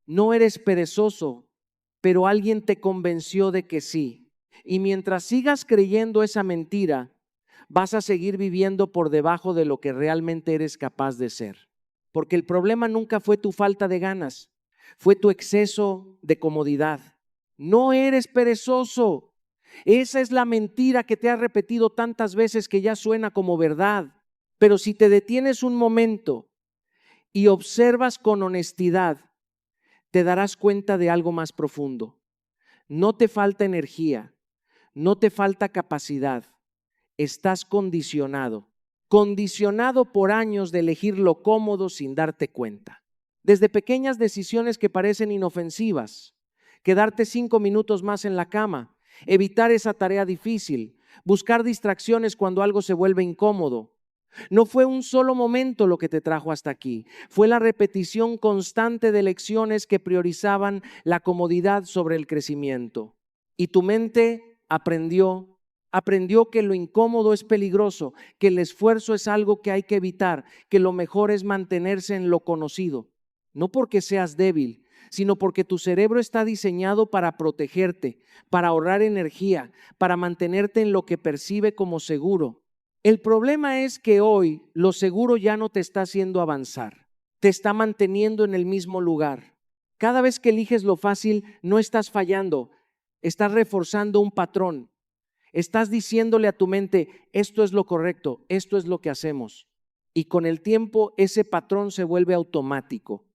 No eres perezoso, pero alguien te convenció de que sí. Y mientras sigas creyendo esa mentira, vas a seguir viviendo por debajo de lo que realmente eres capaz de ser. Porque el problema nunca fue tu falta de ganas, fue tu exceso de comodidad. No eres perezoso. Esa es la mentira que te has repetido tantas veces que ya suena como verdad. Pero si te detienes un momento y observas con honestidad, te darás cuenta de algo más profundo. No te falta energía, no te falta capacidad, estás condicionado por años de elegir lo cómodo sin darte cuenta. Desde pequeñas decisiones que parecen inofensivas, quedarte 5 minutos más en la cama, evitar esa tarea difícil, buscar distracciones cuando algo se vuelve incómodo. No fue un solo momento lo que te trajo hasta aquí, fue la repetición constante de lecciones que priorizaban la comodidad sobre el crecimiento. Y tu mente aprendió que lo incómodo es peligroso, que el esfuerzo es algo que hay que evitar, que lo mejor es mantenerse en lo conocido. No porque seas débil, sino porque tu cerebro está diseñado para protegerte, para ahorrar energía, para mantenerte en lo que percibe como seguro. El problema es que hoy lo seguro ya no te está haciendo avanzar, te está manteniendo en el mismo lugar. Cada vez que eliges lo fácil, no estás fallando, estás reforzando un patrón. Estás diciéndole a tu mente, esto es lo correcto, esto es lo que hacemos. Y con el tiempo ese patrón se vuelve automático.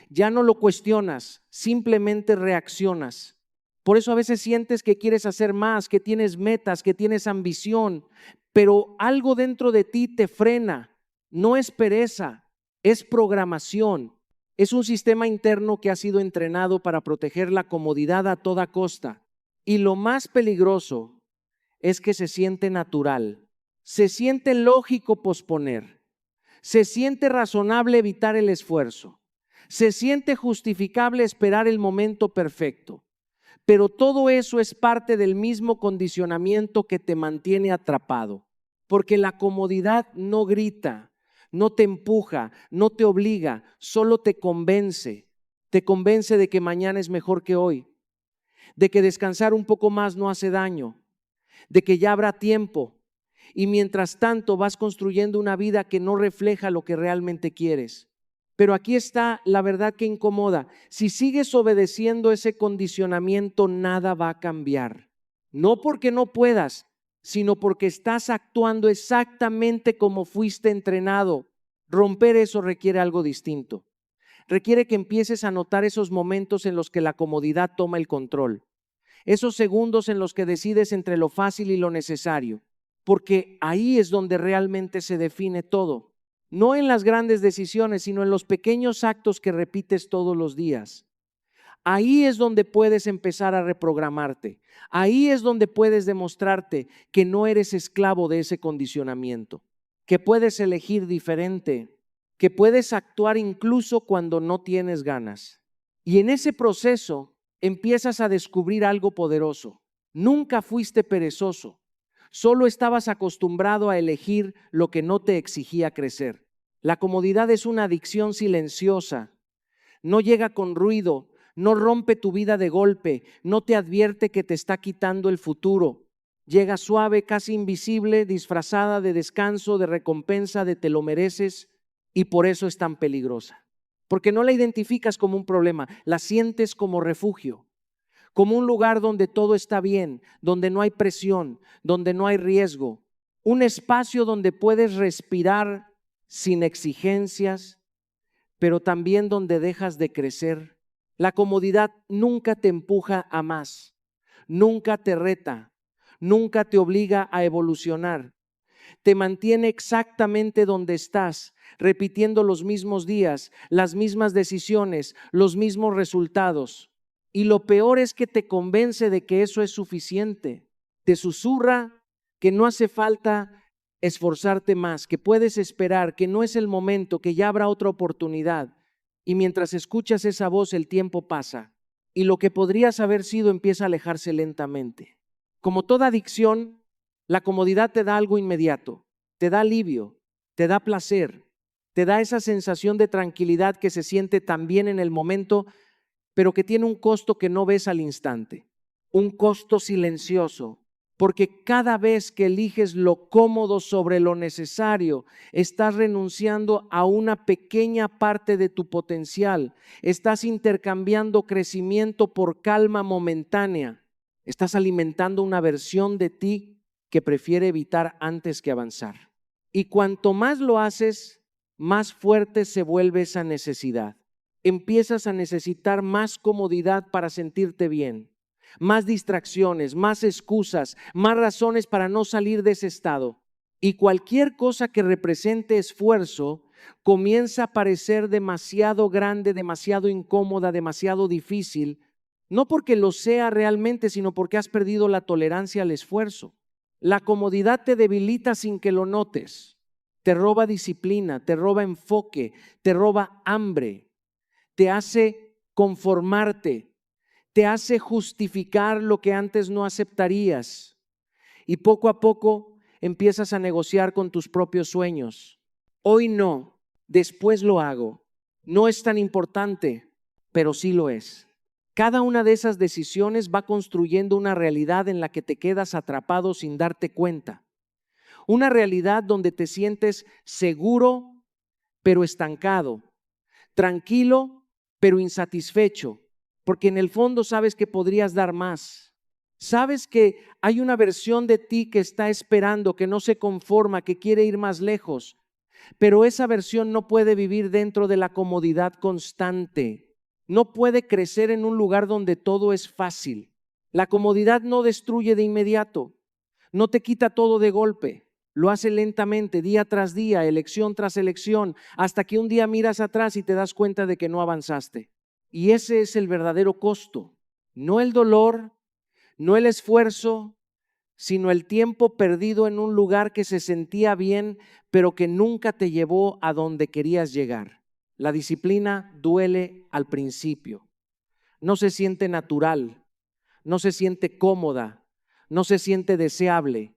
Ya no lo cuestionas, simplemente reaccionas. Por eso a veces sientes que quieres hacer más, que tienes metas, que tienes ambición, pero algo dentro de ti te frena. No es pereza, es programación. Es un sistema interno que ha sido entrenado para proteger la comodidad a toda costa. Y lo más peligroso es que se siente natural, se siente lógico posponer, se siente razonable evitar el esfuerzo, se siente justificable esperar el momento perfecto. Pero todo eso es parte del mismo condicionamiento que te mantiene atrapado, porque la comodidad no grita, no te empuja, no te obliga, solo te convence de que mañana es mejor que hoy, de que descansar un poco más no hace daño, de que ya habrá tiempo, y mientras tanto vas construyendo una vida que no refleja lo que realmente quieres. Pero aquí está la verdad que incomoda. Si sigues obedeciendo ese condicionamiento, nada va a cambiar. No porque no puedas, sino porque estás actuando exactamente como fuiste entrenado. Romper eso requiere algo distinto. Requiere que empieces a notar esos momentos en los que la comodidad toma el control. Esos segundos en los que decides entre lo fácil y lo necesario, porque ahí es donde realmente se define todo. No en las grandes decisiones, sino en los pequeños actos que repites todos los días. Ahí es donde puedes empezar a reprogramarte. Ahí es donde puedes demostrarte que no eres esclavo de ese condicionamiento, que puedes elegir diferente, que puedes actuar incluso cuando no tienes ganas. Y en ese proceso empiezas a descubrir algo poderoso. Nunca fuiste perezoso, solo estabas acostumbrado a elegir lo que no te exigía crecer. La comodidad es una adicción silenciosa, no llega con ruido, no rompe tu vida de golpe, no te advierte que te está quitando el futuro. Llega suave, casi invisible, disfrazada de descanso, de recompensa, de te lo mereces, y por eso es tan peligrosa. Porque no la identificas como un problema, la sientes como refugio, como un lugar donde todo está bien, donde no hay presión, donde no hay riesgo, un espacio donde puedes respirar sin exigencias, pero también donde dejas de crecer. La comodidad nunca te empuja a más, nunca te reta, nunca te obliga a evolucionar. Te mantiene exactamente donde estás, repitiendo los mismos días, las mismas decisiones, los mismos resultados. Y lo peor es que te convence de que eso es suficiente. Te susurra que no hace falta esforzarte más, que puedes esperar, que no es el momento, que ya habrá otra oportunidad. Y mientras escuchas esa voz, el tiempo pasa y lo que podrías haber sido empieza a alejarse lentamente. Como toda adicción, la comodidad te da algo inmediato, te da alivio, te da placer, te da esa sensación de tranquilidad que se siente tan bien en el momento, pero que tiene un costo que no ves al instante, un costo silencioso, porque cada vez que eliges lo cómodo sobre lo necesario, estás renunciando a una pequeña parte de tu potencial, estás intercambiando crecimiento por calma momentánea, estás alimentando una versión de ti que prefiere evitar antes que avanzar. Y cuanto más lo haces, más fuerte se vuelve esa necesidad. Empiezas a necesitar más comodidad para sentirte bien, más distracciones, más excusas, más razones para no salir de ese estado. Y cualquier cosa que represente esfuerzo comienza a parecer demasiado grande, demasiado incómoda, demasiado difícil, no porque lo sea realmente, sino porque has perdido la tolerancia al esfuerzo. La comodidad te debilita sin que lo notes, te roba disciplina, te roba enfoque, te roba hambre, te hace conformarte, te hace justificar lo que antes no aceptarías y poco a poco empiezas a negociar con tus propios sueños. Hoy no, después lo hago. No es tan importante, pero sí lo es. Cada una de esas decisiones va construyendo una realidad en la que te quedas atrapado sin darte cuenta. Una realidad donde te sientes seguro, pero estancado, tranquilo, pero insatisfecho, porque en el fondo sabes que podrías dar más. Sabes que hay una versión de ti que está esperando, que no se conforma, que quiere ir más lejos, pero esa versión no puede vivir dentro de la comodidad constante. No puede crecer en un lugar donde todo es fácil. La comodidad no destruye de inmediato, no te quita todo de golpe. Lo hace lentamente, día tras día, elección tras elección, hasta que un día miras atrás y te das cuenta de que no avanzaste. Y ese es el verdadero costo, no el dolor, no el esfuerzo, sino el tiempo perdido en un lugar que se sentía bien, pero que nunca te llevó a donde querías llegar. La disciplina duele al principio, no se siente natural, no se siente cómoda, no se siente deseable.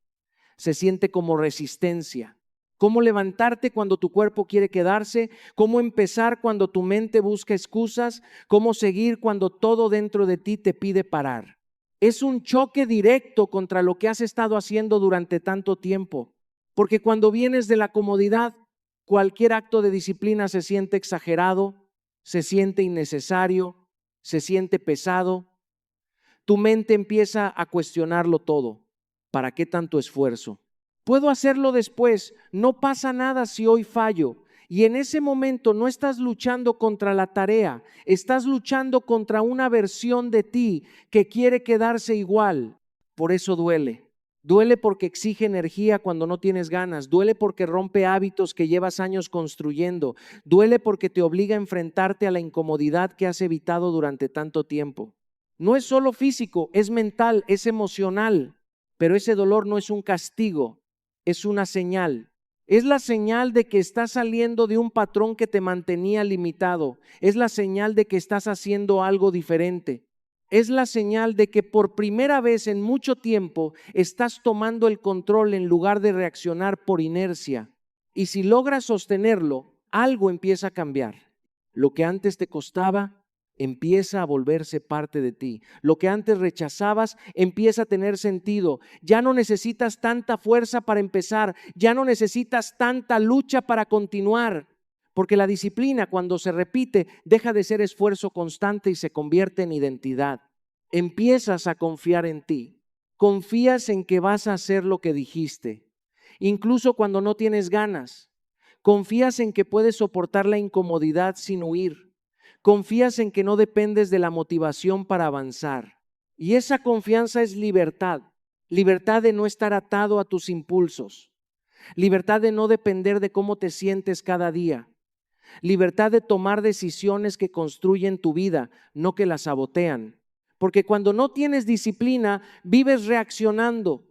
Se siente como resistencia. ¿Cómo levantarte cuando tu cuerpo quiere quedarse? ¿Cómo empezar cuando tu mente busca excusas? ¿Cómo seguir cuando todo dentro de ti te pide parar? Es un choque directo contra lo que has estado haciendo durante tanto tiempo. Porque cuando vienes de la comodidad, cualquier acto de disciplina se siente exagerado, se siente innecesario, se siente pesado. Tu mente empieza a cuestionarlo todo. ¿Para qué tanto esfuerzo? Puedo hacerlo después, no pasa nada si hoy fallo. Y en ese momento no estás luchando contra la tarea, estás luchando contra una versión de ti que quiere quedarse igual. Por eso duele. Duele porque exige energía cuando no tienes ganas, duele porque rompe hábitos que llevas años construyendo, duele porque te obliga a enfrentarte a la incomodidad que has evitado durante tanto tiempo. No es solo físico, es mental, es emocional. Pero ese dolor no es un castigo, es una señal. Es la señal de que estás saliendo de un patrón que te mantenía limitado. Es la señal de que estás haciendo algo diferente. Es la señal de que por primera vez en mucho tiempo estás tomando el control en lugar de reaccionar por inercia. Y si logras sostenerlo, algo empieza a cambiar. Lo que antes te costaba empieza a volverse parte de ti. Lo que antes rechazabas empieza a tener sentido. Ya no necesitas tanta fuerza para empezar, ya no necesitas tanta lucha para continuar, porque la disciplina, cuando se repite, deja de ser esfuerzo constante y se convierte en identidad. Empiezas a confiar en ti. Confías en que vas a hacer lo que dijiste, incluso cuando no tienes ganas. Confías en que puedes soportar la incomodidad sin huir. Confías en que no dependes de la motivación para avanzar. Y esa confianza es libertad. Libertad de no estar atado a tus impulsos. Libertad de no depender de cómo te sientes cada día. Libertad de tomar decisiones que construyen tu vida, no que la sabotean. Porque cuando no tienes disciplina, vives reaccionando.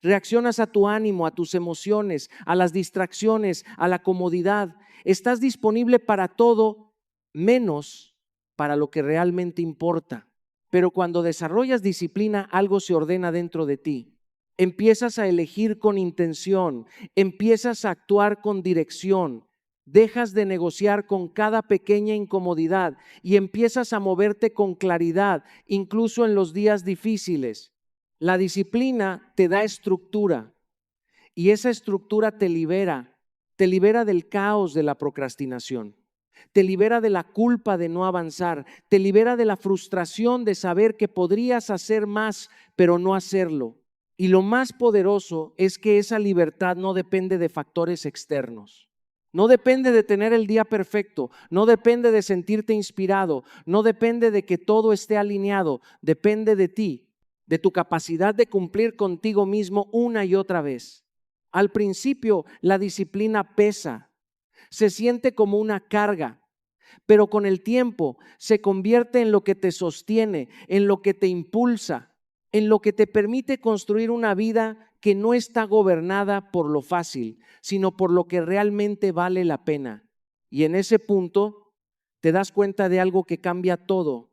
Reaccionas a tu ánimo, a tus emociones, a las distracciones, a la comodidad. Estás disponible para todo, menos para lo que realmente importa. Pero cuando desarrollas disciplina, algo se ordena dentro de ti. Empiezas a elegir con intención, empiezas a actuar con dirección, Dejas de negociar con cada pequeña incomodidad y empiezas a moverte con claridad, incluso en los días difíciles. La disciplina te da estructura y esa estructura te libera del caos de la procrastinación, te libera de la culpa de no avanzar, te libera de la frustración de saber que podrías hacer más, pero no hacerlo. Y lo más poderoso es que esa libertad no depende de factores externos. No depende de tener el día perfecto, no depende de sentirte inspirado, no depende de que todo esté alineado, depende de ti, de tu capacidad de cumplir contigo mismo una y otra vez. Al principio la disciplina pesa, se siente como una carga, pero con el tiempo se convierte en lo que te sostiene, en lo que te impulsa, en lo que te permite construir una vida que no está gobernada por lo fácil, sino por lo que realmente vale la pena. Y en ese punto te das cuenta de algo que cambia todo.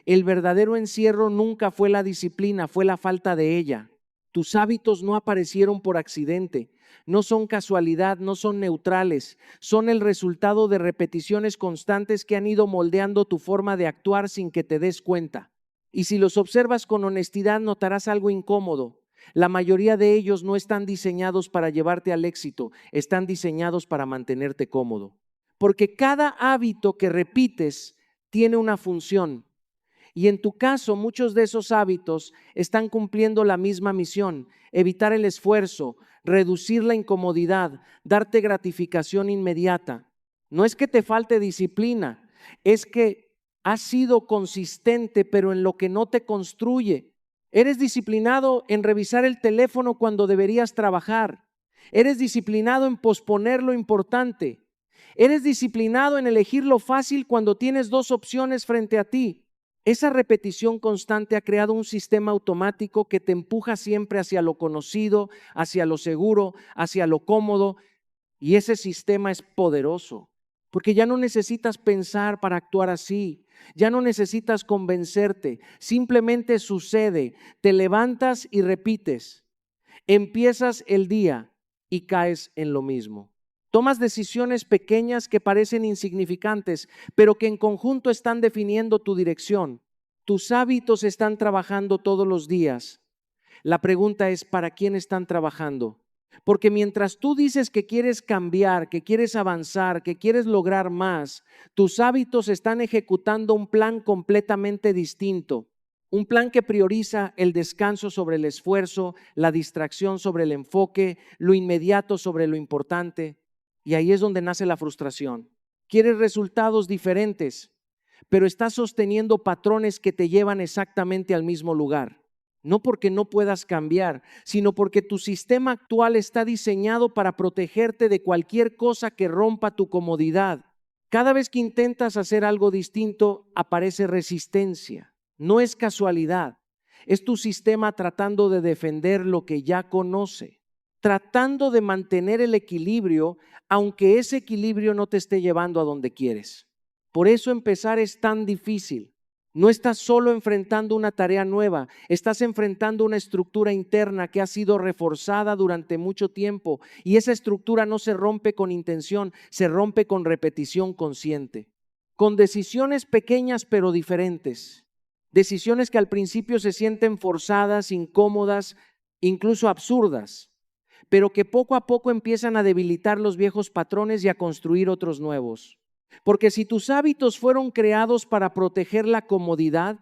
El verdadero encierro nunca fue la disciplina, fue la falta de ella. Tus hábitos no aparecieron por accidente, no son casualidad, no son neutrales, son el resultado de repeticiones constantes que han ido moldeando tu forma de actuar sin que te des cuenta. Y si los observas con honestidad, notarás algo incómodo. La mayoría de ellos no están diseñados para llevarte al éxito, están diseñados para mantenerte cómodo. Porque cada hábito que repites tiene una función. Y en tu caso, muchos de esos hábitos están cumpliendo la misma misión: evitar el esfuerzo, reducir la incomodidad, darte gratificación inmediata. No es que te falte disciplina, es que has sido consistente, pero en lo que no te construye. Eres disciplinado en revisar el teléfono cuando deberías trabajar. Eres disciplinado en posponer lo importante. Eres disciplinado en elegir lo fácil cuando tienes dos opciones frente a ti. Esa repetición constante ha creado un sistema automático que te empuja siempre hacia lo conocido, hacia lo seguro, hacia lo cómodo. Y ese sistema es poderoso, porque ya no necesitas pensar para actuar así, ya no necesitas convencerte, simplemente sucede, te levantas y repites, empiezas el día y caes en lo mismo. Tomas decisiones pequeñas que parecen insignificantes, pero que en conjunto están definiendo tu dirección. Tus hábitos están trabajando todos los días. La pregunta es, ¿para quién están trabajando? Porque mientras tú dices que quieres cambiar, que quieres avanzar, que quieres lograr más, tus hábitos están ejecutando un plan completamente distinto. Un plan que prioriza el descanso sobre el esfuerzo, la distracción sobre el enfoque, lo inmediato sobre lo importante. Y ahí es donde nace la frustración. Quieres resultados diferentes, pero estás sosteniendo patrones que te llevan exactamente al mismo lugar. No porque no puedas cambiar, sino porque tu sistema actual está diseñado para protegerte de cualquier cosa que rompa tu comodidad. Cada vez que intentas hacer algo distinto, aparece resistencia. No es casualidad, es tu sistema tratando de defender lo que ya conoce, tratando de mantener el equilibrio, aunque ese equilibrio no te esté llevando a donde quieres. Por eso empezar es tan difícil. No estás solo enfrentando una tarea nueva, estás enfrentando una estructura interna que ha sido reforzada durante mucho tiempo, y esa estructura no se rompe con intención, se rompe con repetición consciente, con decisiones pequeñas pero diferentes, decisiones que al principio se sienten forzadas, incómodas, incluso absurdas, pero que poco a poco empiezan a debilitar los viejos patrones y a construir otros nuevos. Porque si tus hábitos fueron creados para proteger la comodidad,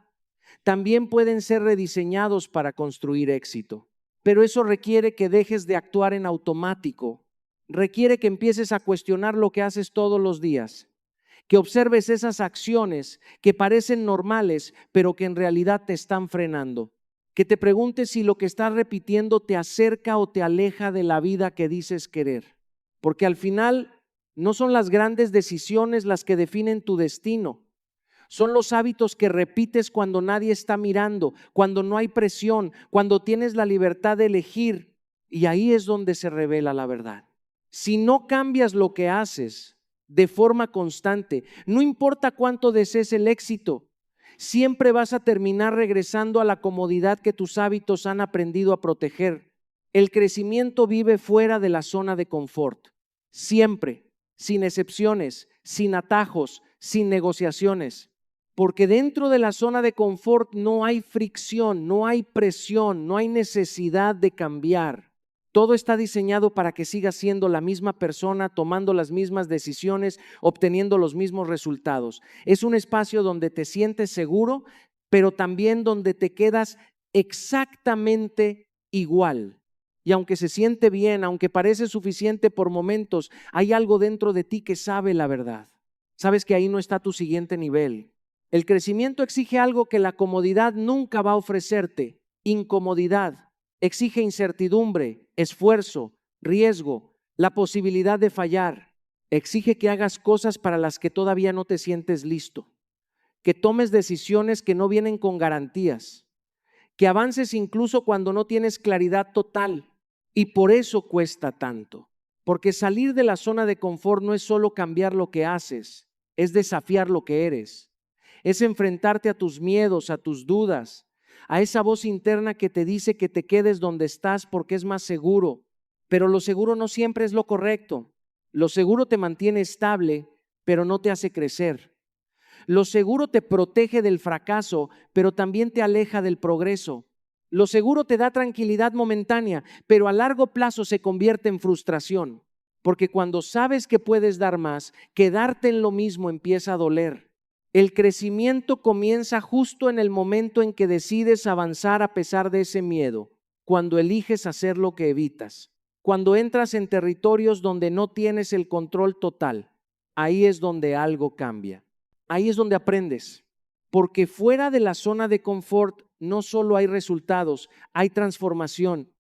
también pueden ser rediseñados para construir éxito. Pero eso requiere que dejes de actuar en automático, requiere que empieces a cuestionar lo que haces todos los días, que observes esas acciones que parecen normales, pero que en realidad te están frenando. Que te preguntes si lo que estás repitiendo te acerca o te aleja de la vida que dices querer. Porque al final no son las grandes decisiones las que definen tu destino. Son los hábitos que repites cuando nadie está mirando, cuando no hay presión, cuando tienes la libertad de elegir. Y ahí es donde se revela la verdad. Si no cambias lo que haces de forma constante, no importa cuánto desees el éxito, siempre vas a terminar regresando a la comodidad que tus hábitos han aprendido a proteger. El crecimiento vive fuera de la zona de confort. Siempre. sin excepciones, sin atajos, sin negociaciones. Porque dentro de la zona de confort no hay fricción, no hay presión, no hay necesidad de cambiar. Todo está diseñado para que sigas siendo la misma persona, tomando las mismas decisiones, obteniendo los mismos resultados. Es un espacio donde te sientes seguro, pero también donde te quedas exactamente igual. Y aunque se siente bien, aunque parece suficiente por momentos, hay algo dentro de ti que sabe la verdad. Sabes que ahí no está tu siguiente nivel. El crecimiento exige algo que la comodidad nunca va a ofrecerte: incomodidad. Exige incertidumbre, esfuerzo, riesgo, la posibilidad de fallar. Exige que hagas cosas para las que todavía no te sientes listo, que tomes decisiones que no vienen con garantías, que avances incluso cuando no tienes claridad total. Y por eso cuesta tanto, porque salir de la zona de confort no es solo cambiar lo que haces, es desafiar lo que eres, es enfrentarte a tus miedos, a tus dudas, a esa voz interna que te dice que te quedes donde estás porque es más seguro. Pero lo seguro no siempre es lo correcto. Lo seguro te mantiene estable, pero no te hace crecer. Lo seguro te protege del fracaso, pero también te aleja del progreso. Lo seguro te da tranquilidad momentánea, pero a largo plazo se convierte en frustración. Porque cuando sabes que puedes dar más, quedarte en lo mismo empieza a doler. El crecimiento comienza justo en el momento en que decides avanzar a pesar de ese miedo, cuando eliges hacer lo que evitas, cuando entras en territorios donde no tienes el control total. Ahí es donde algo cambia. Ahí es donde aprendes, porque fuera de la zona de confort no solo hay resultados, hay transformación.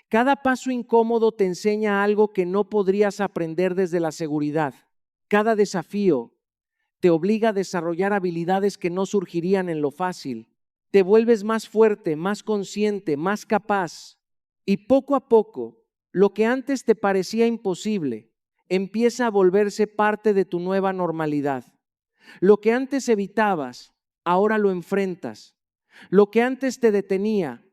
Cada paso incómodo te enseña algo que no podrías aprender desde la seguridad. Cada desafío te obliga a desarrollar habilidades que no surgirían en lo fácil. Te vuelves más fuerte, más consciente, más capaz. Y poco a poco, lo que antes te parecía imposible empieza a volverse parte de tu nueva normalidad. Lo que antes evitabas, ahora lo enfrentas. Lo que antes te detenía,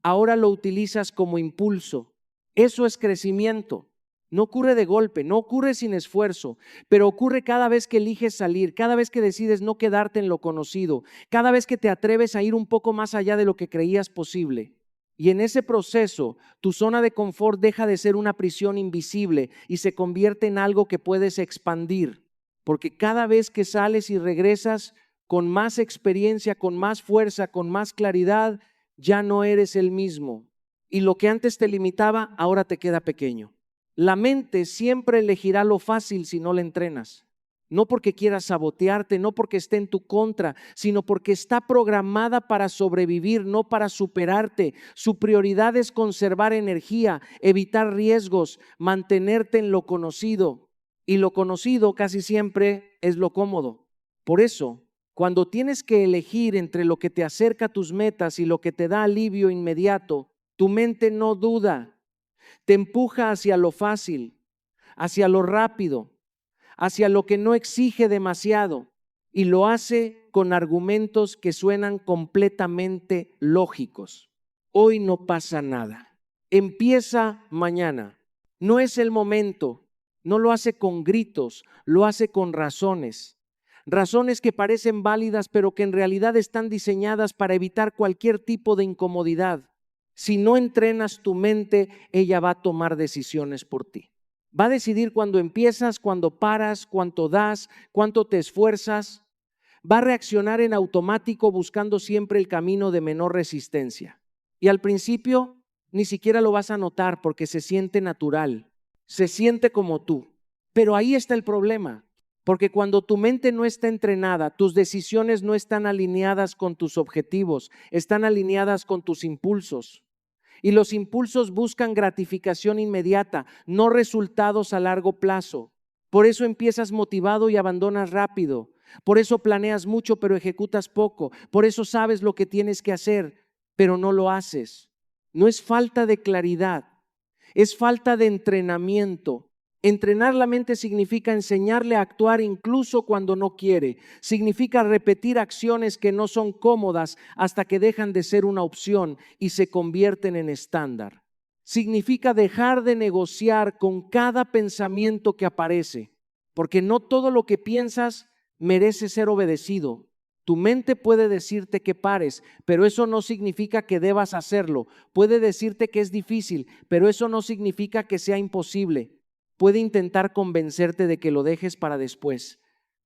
ahora lo utilizas como impulso. Eso es crecimiento. No ocurre de golpe, no ocurre sin esfuerzo, pero ocurre cada vez que eliges salir, cada vez que decides no quedarte en lo conocido, cada vez que te atreves a ir un poco más allá de lo que creías posible. Y en ese proceso, tu zona de confort deja de ser una prisión invisible y se convierte en algo que puedes expandir. Porque cada vez que sales y regresas con más experiencia, con más fuerza, con más claridad, ya no eres el mismo. Y lo que antes te limitaba, ahora te queda pequeño. La mente siempre elegirá lo fácil si no la entrenas. No porque quiera sabotearte, no porque esté en tu contra, sino porque está programada para sobrevivir, no para superarte. Su prioridad es conservar energía, evitar riesgos, mantenerte en lo conocido. Y lo conocido casi siempre es lo cómodo. Por eso, cuando tienes que elegir entre lo que te acerca a tus metas y lo que te da alivio inmediato, tu mente no duda. Te empuja hacia lo fácil, hacia lo rápido, hacia lo que no exige demasiado, y lo hace con argumentos que suenan completamente lógicos. Hoy no pasa nada. Empieza mañana. No es el momento. No lo hace con gritos, lo hace con razones. Razones que parecen válidas, pero que en realidad están diseñadas para evitar cualquier tipo de incomodidad. Si no entrenas tu mente, ella va a tomar decisiones por ti. Va a decidir cuándo empiezas, cuándo paras, cuánto das, cuánto te esfuerzas. Va a reaccionar en automático buscando siempre el camino de menor resistencia. Y al principio ni siquiera lo vas a notar porque se siente natural, se siente como tú. Pero ahí está el problema, porque cuando tu mente no está entrenada, tus decisiones no están alineadas con tus objetivos, están alineadas con tus impulsos. Y los impulsos buscan gratificación inmediata, no resultados a largo plazo. Por eso empiezas motivado y abandonas rápido. Por eso planeas mucho pero ejecutas poco. Por eso sabes lo que tienes que hacer, pero no lo haces. No es falta de claridad, es falta de entrenamiento. Entrenar la mente significa enseñarle a actuar incluso cuando no quiere. Significa repetir acciones que no son cómodas hasta que dejan de ser una opción y se convierten en estándar. Significa dejar de negociar con cada pensamiento que aparece. porque no todo lo que piensas merece ser obedecido. Tu mente puede decirte que pares, pero eso no significa que debas hacerlo. Puede decirte que es difícil, pero eso no significa que sea imposible. Puede intentar convencerte de que lo dejes para después,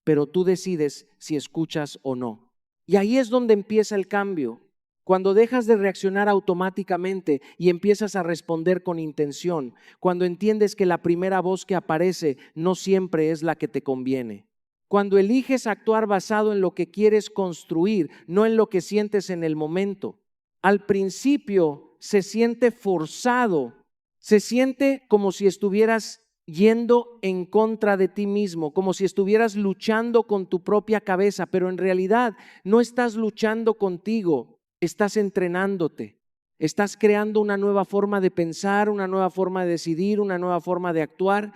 pero tú decides si escuchas o no. Y ahí es donde empieza el cambio. Cuando dejas de reaccionar automáticamente y empiezas a responder con intención, cuando entiendes que la primera voz que aparece no siempre es la que te conviene. Cuando eliges actuar basado en lo que quieres construir, no en lo que sientes en el momento. Al principio se siente forzado, se siente como si estuvieras yendo en contra de ti mismo, como si estuvieras luchando con tu propia cabeza, pero en realidad no estás luchando contigo, estás entrenándote, estás creando una nueva forma de pensar, una nueva forma de decidir, una nueva forma de actuar.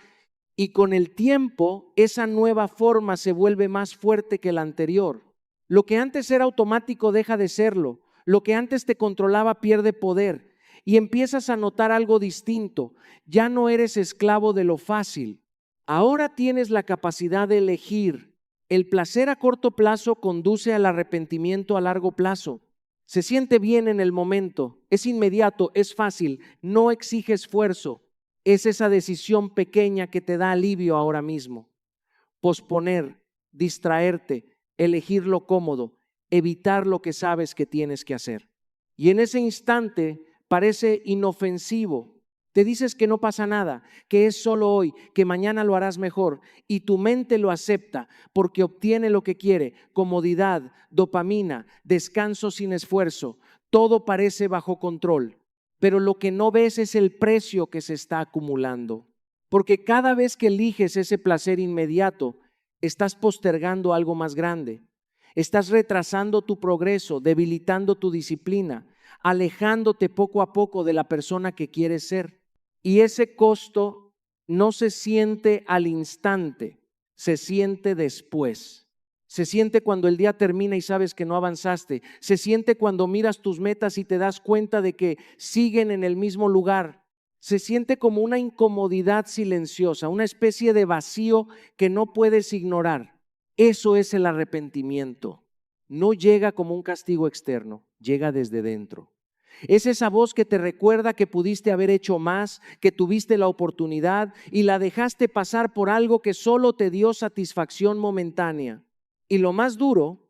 Y con el tiempo, esa nueva forma se vuelve más fuerte que la anterior. Lo que antes era automático deja de serlo. Lo que antes te controlaba pierde poder. Y empiezas a notar algo distinto. Ya no eres esclavo de lo fácil. Ahora tienes la capacidad de elegir. El placer a corto plazo conduce al arrepentimiento a largo plazo. Se siente bien en el momento. Es inmediato, es fácil, no exige esfuerzo. Es esa decisión pequeña que te da alivio ahora mismo. Posponer, distraerte, elegir lo cómodo, evitar lo que sabes que tienes que hacer. Y en ese instante parece inofensivo. Te dices que no pasa nada, que es solo hoy, que mañana lo harás mejor. Y tu mente lo acepta porque obtiene lo que quiere: comodidad, dopamina, descanso sin esfuerzo. Todo parece bajo control. Pero lo que no ves es el precio que se está acumulando. Porque cada vez que eliges ese placer inmediato, estás postergando algo más grande. Estás retrasando tu progreso, debilitando tu disciplina, alejándote poco a poco de la persona que quieres ser. Y ese costo no se siente al instante, se siente después. Se siente cuando el día termina y sabes que no avanzaste. Se siente cuando miras tus metas y te das cuenta de que siguen en el mismo lugar. Se siente como una incomodidad silenciosa, una especie de vacío que no puedes ignorar. Eso es el arrepentimiento. No llega como un castigo externo, llega desde dentro. Es esa voz que te recuerda que pudiste haber hecho más, que tuviste la oportunidad y la dejaste pasar por algo que solo te dio satisfacción momentánea. Y lo más duro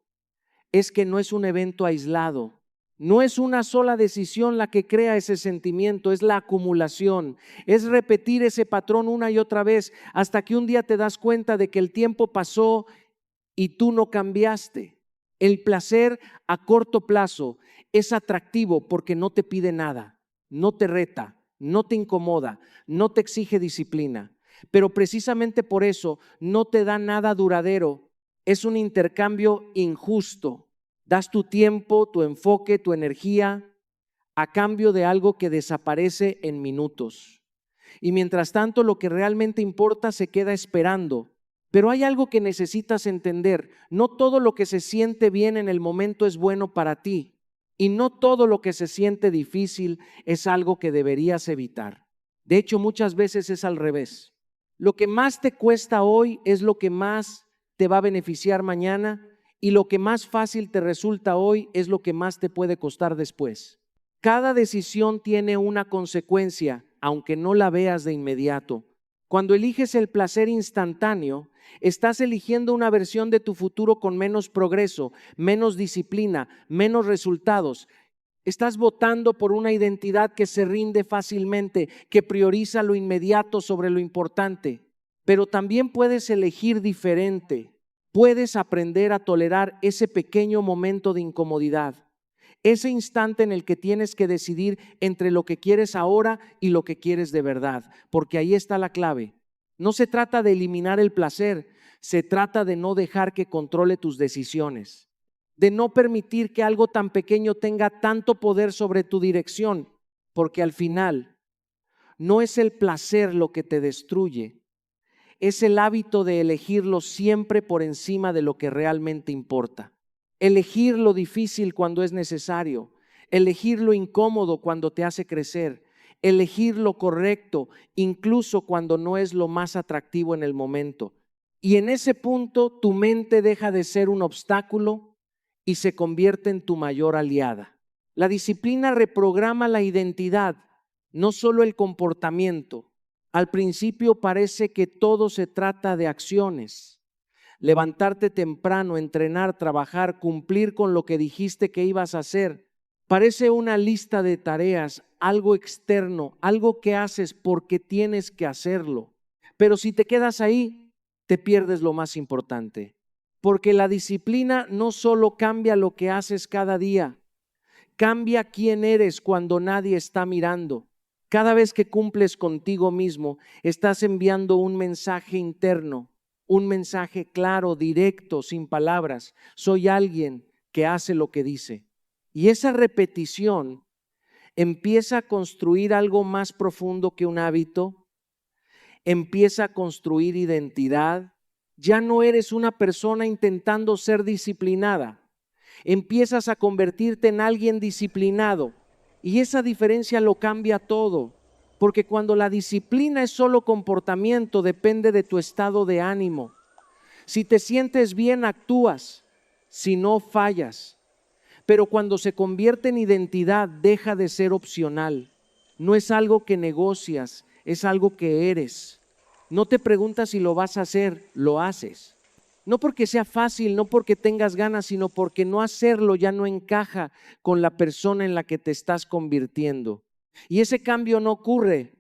es que no es un evento aislado, no es una sola decisión la que crea ese sentimiento, es la acumulación, es repetir ese patrón una y otra vez hasta que un día te das cuenta de que el tiempo pasó y tú no cambiaste. El placer a corto plazo es atractivo porque no te pide nada, no te reta, no te incomoda, no te exige disciplina, pero precisamente por eso no te da nada duradero. Es un intercambio injusto. Das tu tiempo, tu enfoque, tu energía a cambio de algo que desaparece en minutos. Y mientras tanto, lo que realmente importa se queda esperando. Pero hay algo que necesitas entender. No todo lo que se siente bien en el momento es bueno para ti. Y no todo lo que se siente difícil es algo que deberías evitar. De hecho, muchas veces es al revés. Lo que más te cuesta hoy es lo que más te va a beneficiar mañana, y lo que más fácil te resulta hoy es lo que más te puede costar después. Cada decisión tiene una consecuencia, aunque no la veas de inmediato. Cuando eliges el placer instantáneo, estás eligiendo una versión de tu futuro con menos progreso, menos disciplina, menos resultados. Estás votando por una identidad que se rinde fácilmente, que prioriza lo inmediato sobre lo importante. Pero también puedes elegir diferente. Puedes aprender a tolerar ese pequeño momento de incomodidad, ese instante en el que tienes que decidir entre lo que quieres ahora y lo que quieres de verdad, porque ahí está la clave. No se trata de eliminar el placer, se trata de no dejar que controle tus decisiones, de no permitir que algo tan pequeño tenga tanto poder sobre tu dirección, porque al final no es el placer lo que te destruye. Es el hábito de elegirlo siempre por encima de lo que realmente importa. Elegir lo difícil cuando es necesario. Elegir lo incómodo cuando te hace crecer. Elegir lo correcto incluso cuando no es lo más atractivo en el momento. Y en ese punto tu mente deja de ser un obstáculo y se convierte en tu mayor aliada. La disciplina reprograma la identidad, no solo el comportamiento. Al principio parece que todo se trata de acciones. Levantarte temprano, entrenar, trabajar, cumplir con lo que dijiste que ibas a hacer. Parece una lista de tareas, algo externo, algo que haces porque tienes que hacerlo. Pero si te quedas ahí, te pierdes lo más importante. Porque la disciplina no solo cambia lo que haces cada día, cambia quién eres cuando nadie está mirando. Cada vez que cumples contigo mismo, estás enviando un mensaje interno, un mensaje claro, directo, sin palabras. Soy alguien que hace lo que dice. Y esa repetición empieza a construir algo más profundo que un hábito, empieza a construir identidad. Ya no eres una persona intentando ser disciplinada. Empiezas a convertirte en alguien disciplinado y esa diferencia lo cambia todo, porque cuando la disciplina es solo comportamiento, depende de tu estado de ánimo. Si te sientes bien, actúas, si no, fallas. Pero cuando se convierte en identidad, deja de ser opcional. No es algo que negocias, es algo que eres. No te preguntas si lo vas a hacer, lo haces. No porque sea fácil, no porque tengas ganas, sino porque no hacerlo ya no encaja con la persona en la que te estás convirtiendo. Y ese cambio no ocurre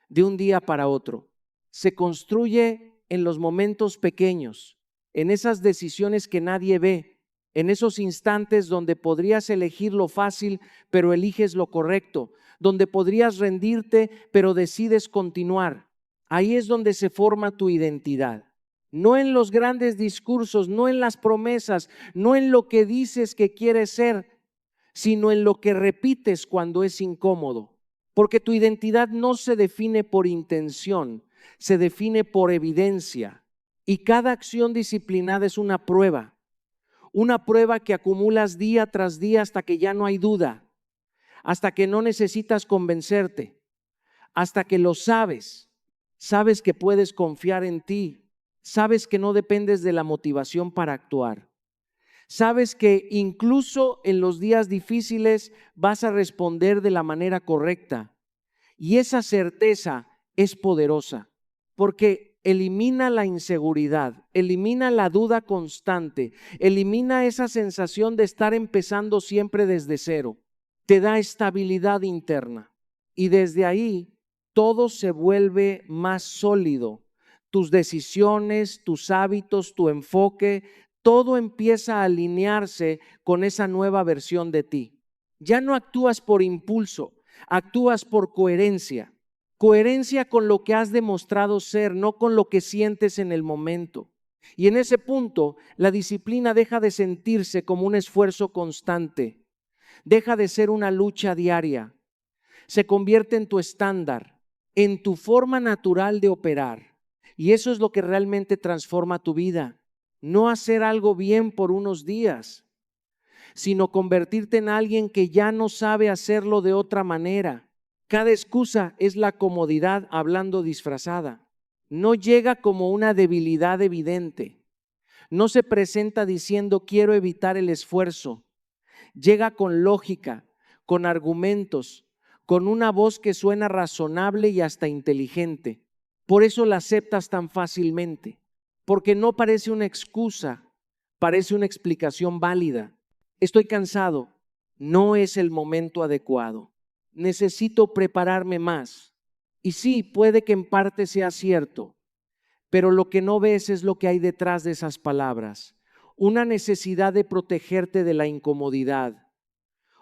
de un día para otro. Se construye en los momentos pequeños, en esas decisiones que nadie ve, en esos instantes donde podrías elegir lo fácil, pero eliges lo correcto, donde podrías rendirte, pero decides continuar. Ahí es donde se forma tu identidad. No en los grandes discursos, no en las promesas, no en lo que dices que quieres ser, sino en lo que repites cuando es incómodo. Porque tu identidad no se define por intención, se define por evidencia. Y cada acción disciplinada es una prueba que acumulas día tras día hasta que ya no hay duda, hasta que no necesitas convencerte, hasta que lo sabes que puedes confiar en ti. Sabes que no dependes de la motivación para actuar. Sabes que incluso en los días difíciles vas a responder de la manera correcta. Y esa certeza es poderosa porque elimina la inseguridad, elimina la duda constante, elimina esa sensación de estar empezando siempre desde cero. Te da estabilidad interna y desde ahí todo se vuelve más sólido. Tus decisiones, tus hábitos, tu enfoque, todo empieza a alinearse con esa nueva versión de ti. Ya no actúas por impulso, actúas por coherencia. Coherencia con lo que has demostrado ser, no con lo que sientes en el momento. Y en ese punto, la disciplina deja de sentirse como un esfuerzo constante, deja de ser una lucha diaria, se convierte en tu estándar, en tu forma natural de operar. Y eso es lo que realmente transforma tu vida. No hacer algo bien por unos días, sino convertirte en alguien que ya no sabe hacerlo de otra manera. Cada excusa es la comodidad hablando disfrazada. No llega como una debilidad evidente. No se presenta diciendo quiero evitar el esfuerzo. Llega con lógica, con argumentos, con una voz que suena razonable y hasta inteligente. Por eso la aceptas tan fácilmente, porque no parece una excusa, parece una explicación válida. Estoy cansado, no es el momento adecuado. Necesito prepararme más. Y sí, puede que en parte sea cierto, pero lo que no ves es lo que hay detrás de esas palabras. Una necesidad de protegerte de la incomodidad.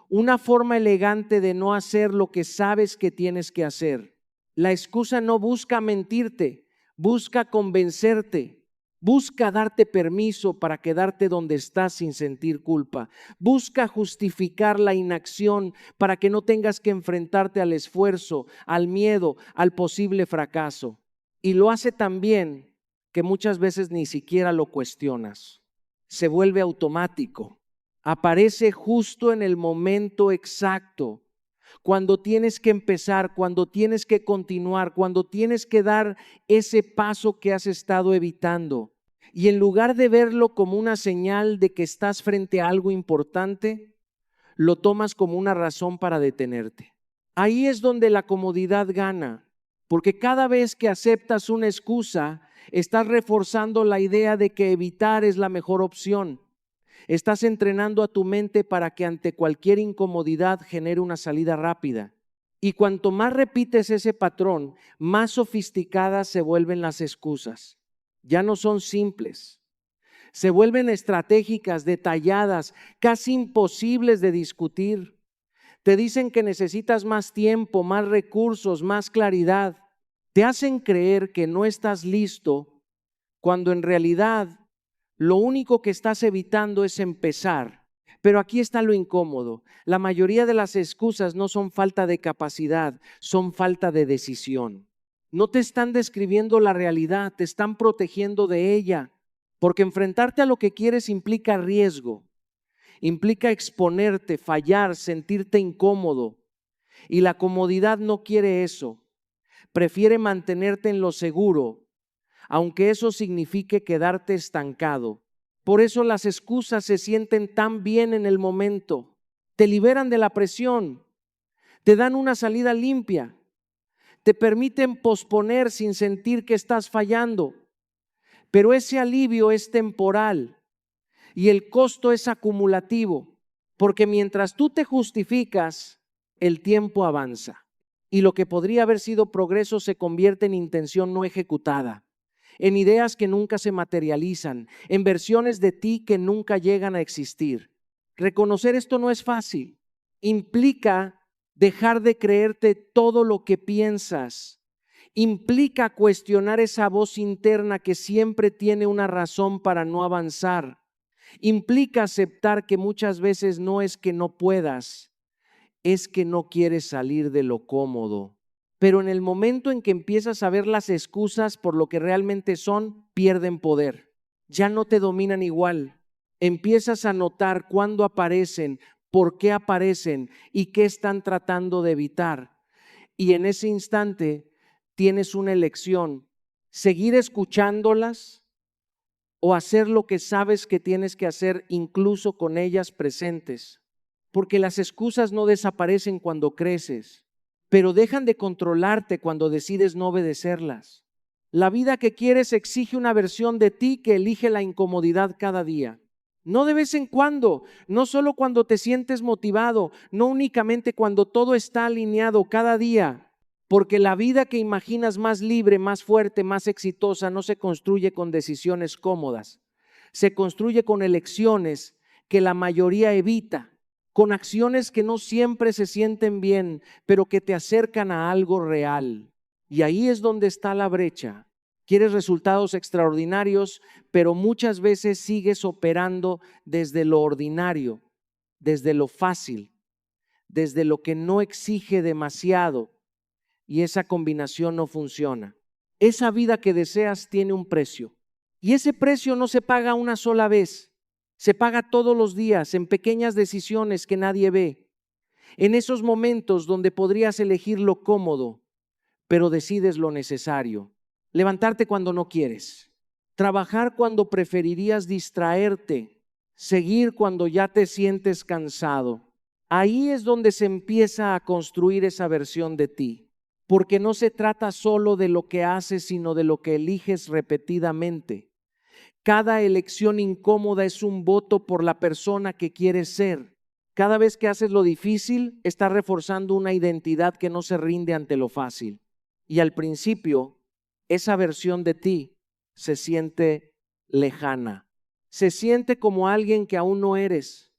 Una forma elegante de no hacer lo que sabes que tienes que hacer. La excusa no busca mentirte, busca convencerte. Busca darte permiso para quedarte donde estás sin sentir culpa. Busca justificar la inacción para que no tengas que enfrentarte al esfuerzo, al miedo, al posible fracaso. Y lo hace tan bien que muchas veces ni siquiera lo cuestionas. Se vuelve automático. Aparece justo en el momento exacto. Cuando tienes que empezar, cuando tienes que continuar, cuando tienes que dar ese paso que has estado evitando. Y en lugar de verlo como una señal de que estás frente a algo importante, lo tomas como una razón para detenerte. Ahí es donde la comodidad gana, porque cada vez que aceptas una excusa, estás reforzando la idea de que evitar es la mejor opción. Estás entrenando a tu mente para que ante cualquier incomodidad genere una salida rápida. Y cuanto más repites ese patrón, más sofisticadas se vuelven las excusas. Ya no son simples. Se vuelven estratégicas, detalladas, casi imposibles de discutir. Te dicen que necesitas más tiempo, más recursos, más claridad. Te hacen creer que no estás listo, cuando en realidad lo único que estás evitando es empezar. Pero aquí está lo incómodo. La mayoría de las excusas no son falta de capacidad, son falta de decisión. No te están describiendo la realidad, te están protegiendo de ella. Porque enfrentarte a lo que quieres implica riesgo, implica exponerte, fallar, sentirte incómodo. Y la comodidad no quiere eso. Prefiere mantenerte en lo seguro, aunque eso signifique quedarte estancado. Por eso las excusas se sienten tan bien en el momento. Te liberan de la presión, te dan una salida limpia, te permiten posponer sin sentir que estás fallando. Pero ese alivio es temporal y el costo es acumulativo, porque mientras tú te justificas, el tiempo avanza y lo que podría haber sido progreso se convierte en intención no ejecutada, en ideas que nunca se materializan, en versiones de ti que nunca llegan a existir. Reconocer esto no es fácil. Implica dejar de creerte todo lo que piensas. Implica cuestionar esa voz interna que siempre tiene una razón para no avanzar. Implica aceptar que muchas veces no es que no puedas, es que no quieres salir de lo cómodo. Pero en el momento en que empiezas a ver las excusas por lo que realmente son, pierden poder. Ya no te dominan igual. Empiezas a notar cuándo aparecen, por qué aparecen y qué están tratando de evitar. Y en ese instante tienes una elección: seguir escuchándolas o hacer lo que sabes que tienes que hacer incluso con ellas presentes. Porque las excusas no desaparecen cuando creces, pero dejan de controlarte cuando decides no obedecerlas. La vida que quieres exige una versión de ti que elige la incomodidad cada día. No de vez en cuando, no solo cuando te sientes motivado, no únicamente cuando todo está alineado, cada día. Porque la vida que imaginas más libre, más fuerte, más exitosa, no se construye con decisiones cómodas. Se construye con elecciones que la mayoría evita, con acciones que no siempre se sienten bien, pero que te acercan a algo real. Y ahí es donde está la brecha. Quieres resultados extraordinarios, pero muchas veces sigues operando desde lo ordinario, desde lo fácil, desde lo que no exige demasiado. Y esa combinación no funciona. Esa vida que deseas tiene un precio. Y ese precio no se paga una sola vez. Se paga todos los días en pequeñas decisiones que nadie ve. En esos momentos donde podrías elegir lo cómodo, pero decides lo necesario. Levantarte cuando no quieres. Trabajar cuando preferirías distraerte. Seguir cuando ya te sientes cansado. Ahí es donde se empieza a construir esa versión de ti. Porque no se trata solo de lo que haces, sino de lo que eliges repetidamente. Cada elección incómoda es un voto por la persona que quieres ser. Cada vez que haces lo difícil, estás reforzando una identidad que no se rinde ante lo fácil. Y al principio, esa versión de ti se siente lejana. Se siente como alguien que aún no eres.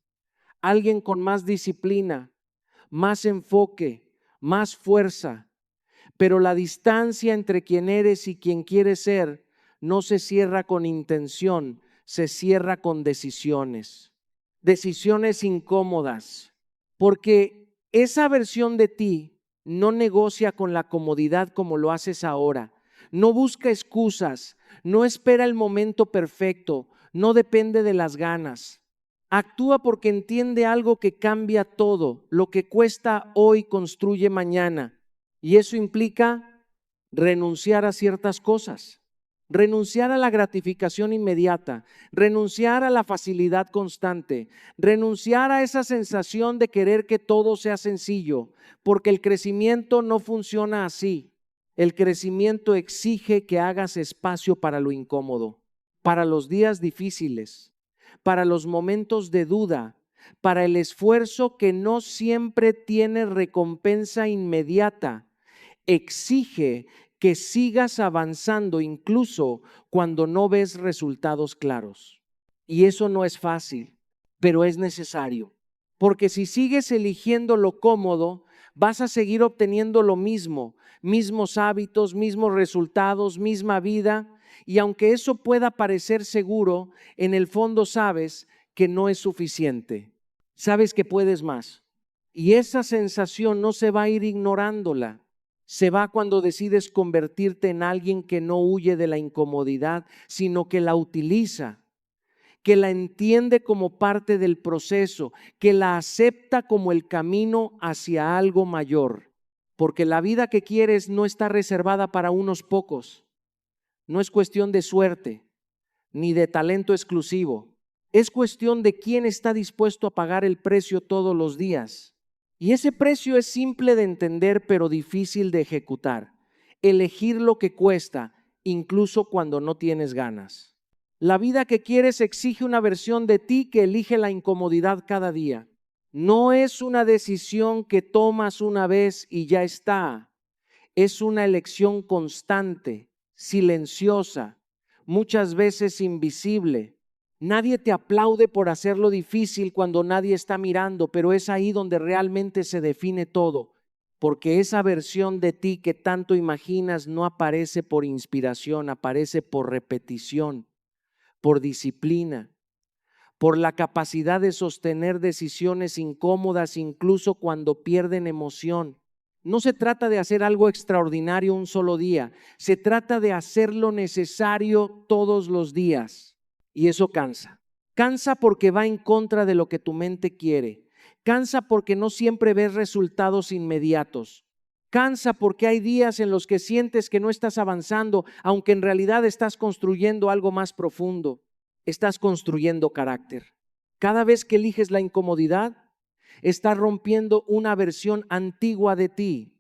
Alguien con más disciplina, más enfoque, más fuerza. Pero la distancia entre quien eres y quien quieres ser no se cierra con intención, se cierra con decisiones. Decisiones incómodas. Porque esa versión de ti no negocia con la comodidad como lo haces ahora. No busca excusas, no espera el momento perfecto, no depende de las ganas. Actúa porque entiende algo que cambia todo. Lo que cuesta hoy construye mañana. Y eso implica renunciar a ciertas cosas. renunciar a la gratificación inmediata, renunciar a la facilidad constante, renunciar a esa sensación de querer que todo sea sencillo, porque el crecimiento no funciona así. El crecimiento exige que hagas espacio para lo incómodo, para los días difíciles, para los momentos de duda, para el esfuerzo que no siempre tiene recompensa inmediata. Exige que sigas avanzando incluso cuando no ves resultados claros. Y eso no es fácil, pero es necesario. Porque si sigues eligiendo lo cómodo, vas a seguir obteniendo lo mismo, mismos hábitos, mismos resultados, misma vida. Y aunque eso pueda parecer seguro, en el fondo sabes que no es suficiente. Sabes que puedes más. Y esa sensación no se va a ir ignorándola. Se va cuando decides convertirte en alguien que no huye de la incomodidad, sino que la utiliza, que la entiende como parte del proceso, que la acepta como el camino hacia algo mayor. Porque la vida que quieres no está reservada para unos pocos. No es cuestión de suerte, ni de talento exclusivo. Es cuestión de quién está dispuesto a pagar el precio todos los días. Y ese precio es simple de entender, pero difícil de ejecutar. Elegir lo que cuesta, incluso cuando no tienes ganas. La vida que quieres exige una versión de ti que elige la incomodidad cada día. No es una decisión que tomas una vez y ya está. Es una elección constante, silenciosa, muchas veces invisible. Nadie te aplaude por hacerlo difícil cuando nadie está mirando, pero es ahí donde realmente se define todo, porque esa versión de ti que tanto imaginas no aparece por inspiración, aparece por repetición, por disciplina, por la capacidad de sostener decisiones incómodas incluso cuando pierden emoción. No se trata de hacer algo extraordinario un solo día, se trata de hacer lo necesario todos los días. Y eso cansa. Cansa porque va en contra de lo que tu mente quiere. Cansa porque no siempre ves resultados inmediatos. Cansa porque hay días en los que sientes que no estás avanzando, aunque en realidad estás construyendo algo más profundo. Estás construyendo carácter. Cada vez que eliges la incomodidad, estás rompiendo una versión antigua de ti.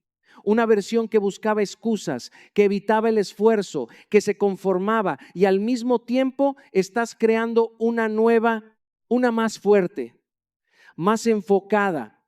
Una versión que buscaba excusas, que evitaba el esfuerzo, que se conformaba, y al mismo tiempo estás creando una nueva, una más fuerte, más enfocada,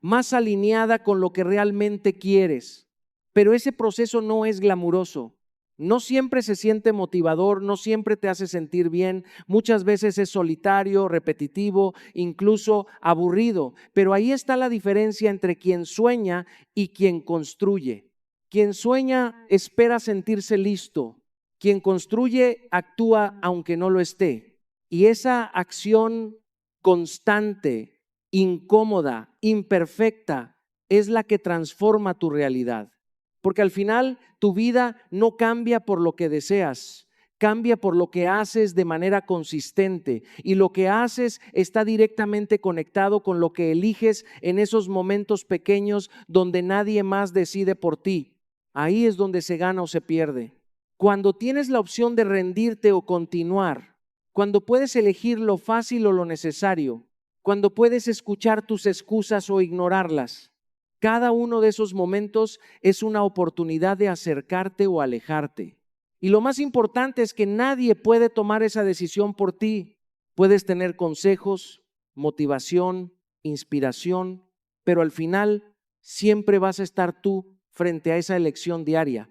más alineada con lo que realmente quieres. Pero ese proceso no es glamuroso. No siempre se siente motivador, no siempre te hace sentir bien, muchas veces es solitario, repetitivo, incluso aburrido, pero ahí está la diferencia entre quien sueña y quien construye. Quien sueña espera sentirse listo, quien construye actúa aunque no lo esté. Y esa acción constante, incómoda, imperfecta, es la que transforma tu realidad. Porque al final tu vida no cambia por lo que deseas, cambia por lo que haces de manera consistente. Y lo que haces está directamente conectado con lo que eliges en esos momentos pequeños donde nadie más decide por ti. Ahí es donde se gana o se pierde. Cuando tienes la opción de rendirte o continuar, cuando puedes elegir lo fácil o lo necesario, cuando puedes escuchar tus excusas o ignorarlas. Cada uno de esos momentos es una oportunidad de acercarte o alejarte. Y lo más importante es que nadie puede tomar esa decisión por ti. Puedes tener consejos, motivación, inspiración, pero al final siempre vas a estar tú frente a esa elección diaria.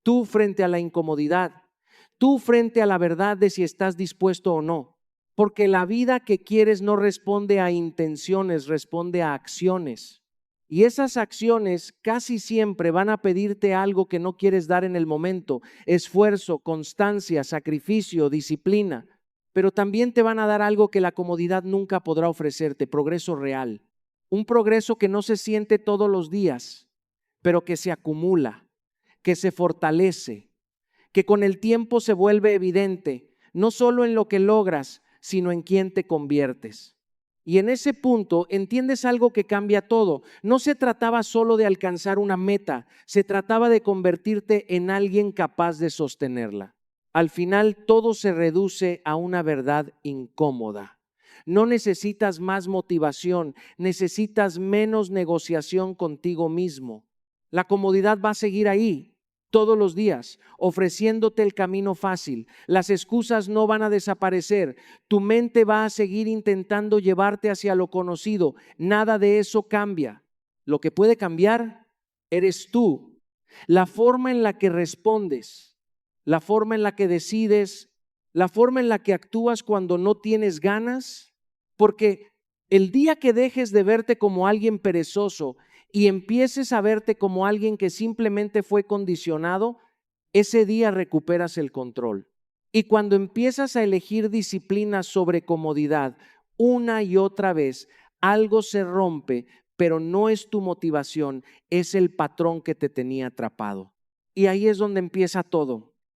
Tú frente a la incomodidad. Tú frente a la verdad de si estás dispuesto o no. Porque la vida que quieres no responde a intenciones, responde a acciones. Y esas acciones casi siempre van a pedirte algo que no quieres dar en el momento: esfuerzo, constancia, sacrificio, disciplina. Pero también te van a dar algo que la comodidad nunca podrá ofrecerte: progreso real. Un progreso que no se siente todos los días, pero que se acumula, que se fortalece, que con el tiempo se vuelve evidente, no solo en lo que logras, sino en quién te conviertes. Y en ese punto entiendes algo que cambia todo. No se trataba solo de alcanzar una meta, se trataba de convertirte en alguien capaz de sostenerla. al final todo se reduce a una verdad incómoda. No necesitas más motivación, necesitas menos negociación contigo mismo. La comodidad va a seguir ahí todos los días, ofreciéndote el camino fácil. Las excusas no van a desaparecer. Tu mente va a seguir intentando llevarte hacia lo conocido. Nada de eso cambia. Lo que puede cambiar eres tú. La forma en la que respondes, la forma en la que decides, la forma en la que actúas cuando no tienes ganas, porque el día que dejes de verte como alguien perezoso y empieces a verte como alguien que simplemente fue condicionado, ese día recuperas el control. Y cuando empiezas a elegir disciplina sobre comodidad una y otra vez, algo se rompe, pero no es tu motivación, es el patrón que te tenía atrapado. Y ahí es donde empieza todo.